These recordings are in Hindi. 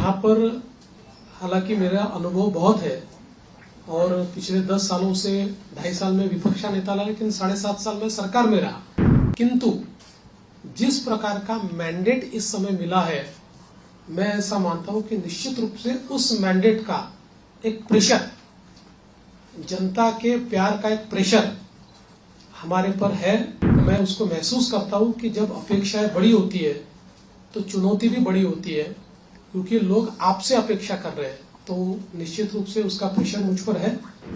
यहाँ पर हालांकि मेरा अनुभव बहुत है और पिछले 10 सालों से 2.5 साल में विपक्ष नेता रहा, लेकिन 7.5 साल में सरकार में रहा। किंतु जिस प्रकार का मैंडेट इस समय मिला है, मैं ऐसा मानता हूं कि निश्चित रूप से उस मैंडेट का एक प्रेशर, जनता के प्यार का एक प्रेशर हमारे पर है। मैं उसको महसूस करता हूं कि जब अपेक्षाएं बड़ी होती है तो चुनौती भी बड़ी होती है, क्योंकि लोग आपसे अपेक्षा कर रहे हैं, तो निश्चित रूप से उसका प्रेशर मुझ पर है।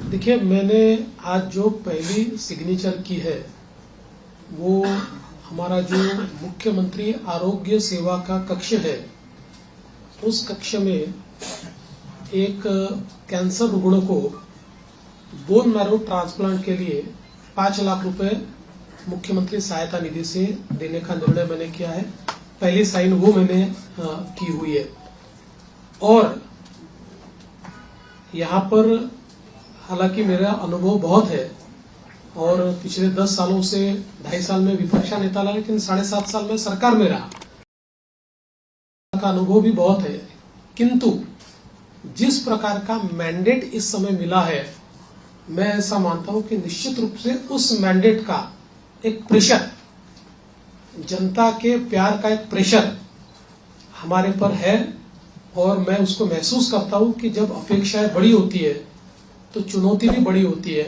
देखिए, मैंने आज जो पहली सिग्नेचर की है वो हमारा जो मुख्यमंत्री आरोग्य सेवा का कक्ष है, उस कक्ष में एक कैंसर रुग्ण को बोन मैरो ट्रांसप्लांट के लिए 5 लाख रुपए मुख्यमंत्री सहायता निधि से देने का निर्णय मैंने किया है। पहली साइन वो मैंने की हुई है। और यहाँ पर हालांकि मेरा अनुभव बहुत है और पिछले 10 सालों से 2.5 साल में विपक्ष नेता रहा, लेकिन 7.5 साल में सरकार में रहा का अनुभव भी बहुत है। किंतु जिस प्रकार का मैंडेट इस समय मिला है, मैं ऐसा मानता हूं कि निश्चित रूप से उस मैंडेट का एक प्रेशर, जनता के प्यार का एक प्रेशर हमारे पर है। और मैं उसको महसूस करता हूं कि जब अपेक्षाएं बड़ी होती है तो चुनौती भी बड़ी होती है,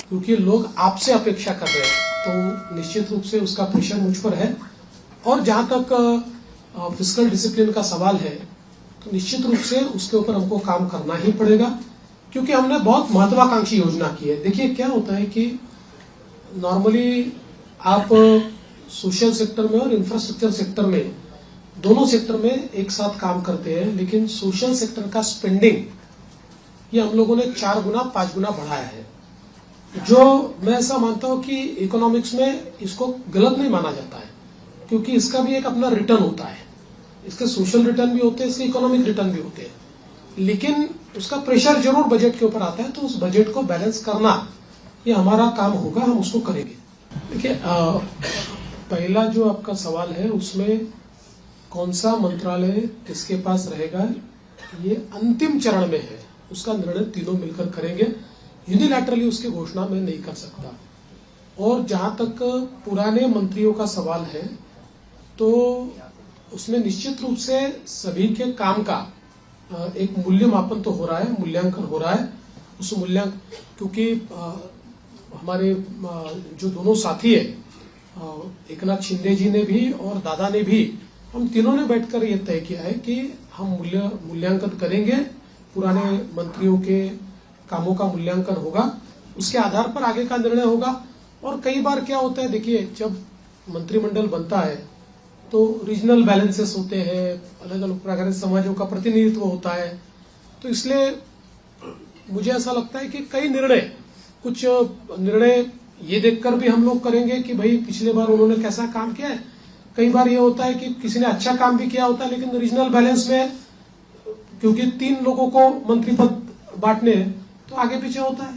क्योंकि लोग आपसे अपेक्षा कर रहे हैं, तो निश्चित रूप से उसका प्रेशर मुझ पर है। और जहां तक फिस्कल डिसिप्लिन का सवाल है, तो निश्चित रूप से उसके ऊपर हमको काम करना ही पड़ेगा, क्योंकि हमने बहुत महत्वाकांक्षी योजना की है। देखिए, क्या होता है कि नॉर्मली आप सोशल सेक्टर में और इंफ्रास्ट्रक्चर सेक्टर में, दोनों सेक्टर में एक साथ काम करते हैं, लेकिन सोशल सेक्टर का स्पेंडिंग ये हम लोगों ने 4 गुना 5 गुना बढ़ाया है, जो मैं ऐसा मानता हूं कि इकोनॉमिक्स में इसको गलत नहीं माना जाता है, क्योंकि इसका भी एक अपना रिटर्न होता है। इसके सोशल रिटर्न भी होते हैं, इसके इकोनॉमिक रिटर्न भी होते हैं, लेकिन उसका प्रेशर जरूर बजट के ऊपर आता है। तो उस बजट को बैलेंस करना ये हमारा काम होगा, हम उसको करेंगे। देखिए, पहला जो आपका सवाल है उसमें कौन सा मंत्रालय किसके पास रहेगा, ये अंतिम चरण में है, उसका निर्णय तीनों मिलकर करेंगे। यूनिलैटरली उसकी घोषणा मैं नहीं कर सकता। और जहां तक पुराने मंत्रियों का सवाल है, तो उसमें निश्चित रूप से सभी के काम का एक मूल्यमापन तो हो रहा है, मूल्यांकन हो रहा है। उस मूल्यांकन, क्योंकि हमारे जो दोनों साथी है, एकनाथ शिंदे जी ने भी और दादा ने भी, हम तीनों ने बैठकर ये तय किया है कि हम मूल्यांकन करेंगे, पुराने मंत्रियों के कामों का मूल्यांकन होगा, उसके आधार पर आगे का निर्णय होगा। और कई बार क्या होता है, देखिए, जब मंत्रिमंडल बनता है तो रीजनल बैलेंसेस होते हैं, अलग अलग प्रकार के समाजों का प्रतिनिधित्व होता है, तो इसलिए मुझे ऐसा लगता है कि कुछ निर्णय ये देखकर भी हम लोग करेंगे कि भाई पिछले बार उन्होंने कैसा काम किया है। कई बार ये होता है कि किसी ने अच्छा काम भी किया होता है, लेकिन रीजनल बैलेंस में क्योंकि 3 लोगों को मंत्री पद बांटने हैं, तो आगे पीछे होता है।